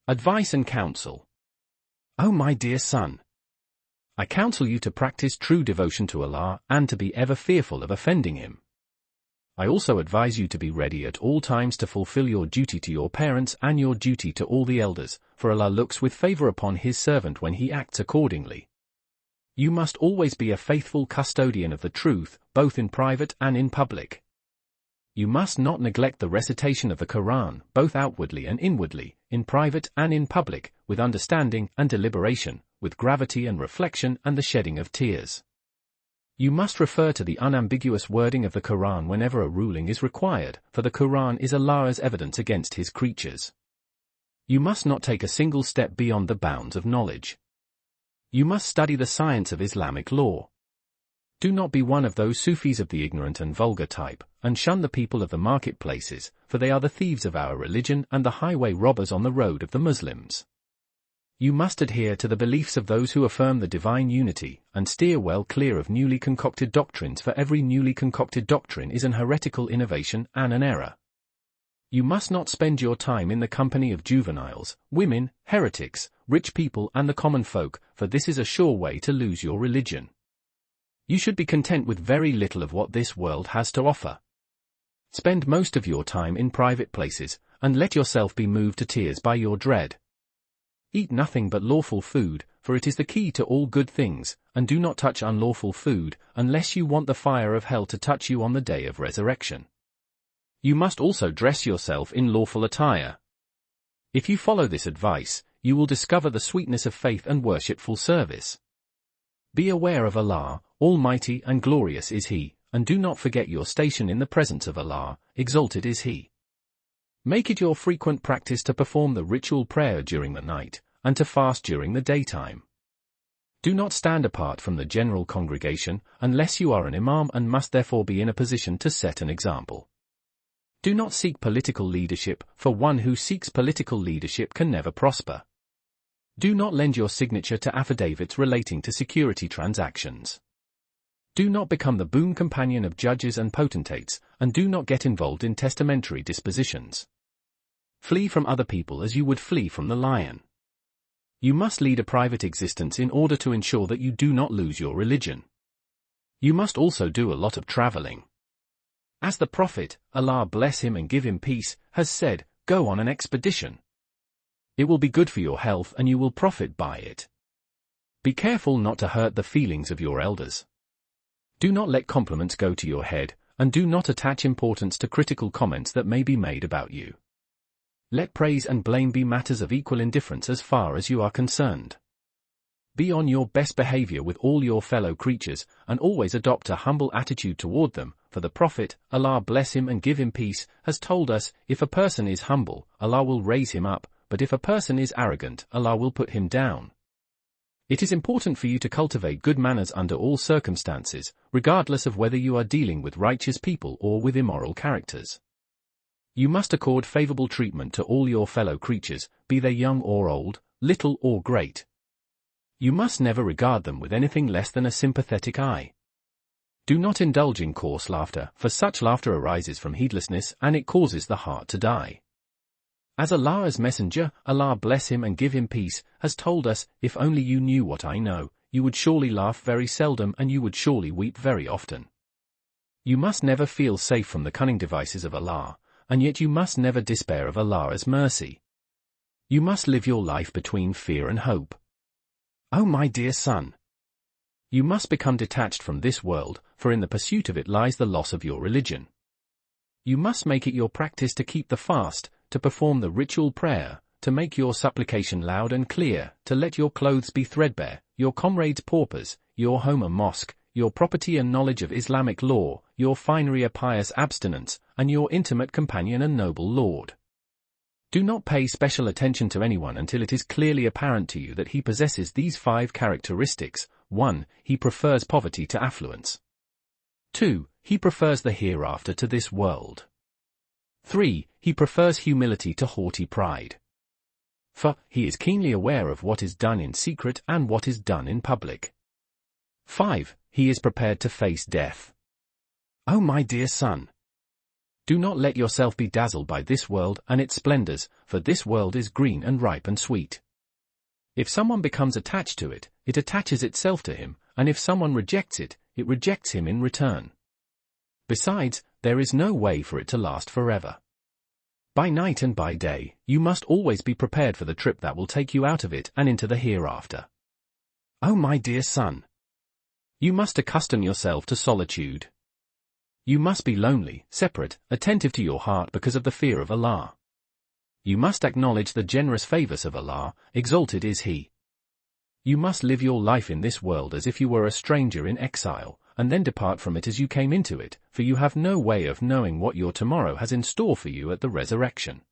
Advice and counsel. O my dear son, I counsel you to practice true devotion to Allah and to be ever fearful of offending Him. I also advise you to be ready at all times to fulfill your duty to your parents and your duty to all the elders, for Allah looks with favor upon His servant when he acts accordingly. You must always be a faithful custodian of the truth, both in private and in public. You must not neglect the recitation of the Quran, both outwardly and inwardly, in private and in public, with understanding and deliberation, with gravity and reflection and the shedding of tears. You must refer to the unambiguous wording of the Quran whenever a ruling is required, for the Quran is Allah's evidence against His creatures. You must not take a single step beyond the bounds of knowledge. You must study the science of Islamic law. Do not be one of those Sufis of the ignorant and vulgar type, and shun the people of the marketplaces, for they are the thieves of our religion and the highway robbers on the road of the Muslims. You must adhere to the beliefs of those who affirm the divine unity, and steer well clear of newly concocted doctrines, for every newly concocted doctrine is an heretical innovation and an error. You must not spend your time in the company of juveniles, women, heretics, rich people and the common folk, for this is a sure way to lose your religion. You should be content with very little of what this world has to offer. Spend most of your time in private places, and let yourself be moved to tears by your dread. Eat nothing but lawful food, for it is the key to all good things, and do not touch unlawful food, unless you want the fire of hell to touch you on the day of resurrection. You must also dress yourself in lawful attire. If you follow this advice, you will discover the sweetness of faith and worshipful service. Be aware of Allah, Almighty and glorious is He, and do not forget your station in the presence of Allah, exalted is He. Make it your frequent practice to perform the ritual prayer during the night, and to fast during the daytime. Do not stand apart from the general congregation, unless you are an Imåm and must therefore be in a position to set an example. Do not seek political leadership, for one who seeks political leadership can never prosper. Do not lend your signature to affidavits relating to security transactions. Do not become the boon companion of judges and potentates, and do not get involved in testamentary dispositions. Flee from other people as you would flee from the lion. You must lead a private existence in order to ensure that you do not lose your religion. You must also do a lot of traveling. As the Prophet, Allah bless him and give him peace, has said, go on an expedition. It will be good for your health and you will profit by it. Be careful not to hurt the feelings of your elders. Do not let compliments go to your head, and do not attach importance to critical comments that may be made about you. Let praise and blame be matters of equal indifference as far as you are concerned. Be on your best behavior with all your fellow creatures, and always adopt a humble attitude toward them, for the Prophet, Allah bless him and give him peace, has told us, if a person is humble, Allah will raise him up, but if a person is arrogant, Allah will put him down. It is important for you to cultivate good manners under all circumstances, regardless of whether you are dealing with righteous people or with immoral characters. You must accord favorable treatment to all your fellow creatures, be they young or old, little or great. You must never regard them with anything less than a sympathetic eye. Do not indulge in coarse laughter, for such laughter arises from heedlessness and it causes the heart to die. As Allah's Messenger, Allah bless him and give him peace, has told us, if only you knew what I know, you would surely laugh very seldom and you would surely weep very often. You must never feel safe from the cunning devices of Allah, and yet you must never despair of Allah's mercy. You must live your life between fear and hope. Oh my dear son! You must become detached from this world, for in the pursuit of it lies the loss of your religion. You must make it your practice to keep the fast, to perform the ritual prayer, to make your supplication loud and clear, to let your clothes be threadbare, your comrades paupers, your home a mosque, your property and knowledge of Islamic law, your finery a pious abstinence, and your intimate companion a noble lord. Do not pay special attention to anyone until it is clearly apparent to you that he possesses these 5 characteristics. 1. He prefers poverty to affluence. 2. He prefers the hereafter to this world. 3. He prefers humility to haughty pride. 4. He is keenly aware of what is done in secret and what is done in public. 5. He is prepared to face death. Oh my dear son! Do not let yourself be dazzled by this world and its splendors, for this world is green and ripe and sweet. If someone becomes attached to it, it attaches itself to him, and if someone rejects it, it rejects him in return. Besides, there is no way for it to last forever. By night and by day, you must always be prepared for the trip that will take you out of it and into the hereafter. Oh my dear son! You must accustom yourself to solitude. You must be lonely, separate, attentive to your heart because of the fear of Allah. You must acknowledge the generous favors of Allah, exalted is He. You must live your life in this world as if you were a stranger in exile, and then depart from it as you came into it, for you have no way of knowing what your tomorrow has in store for you at the resurrection.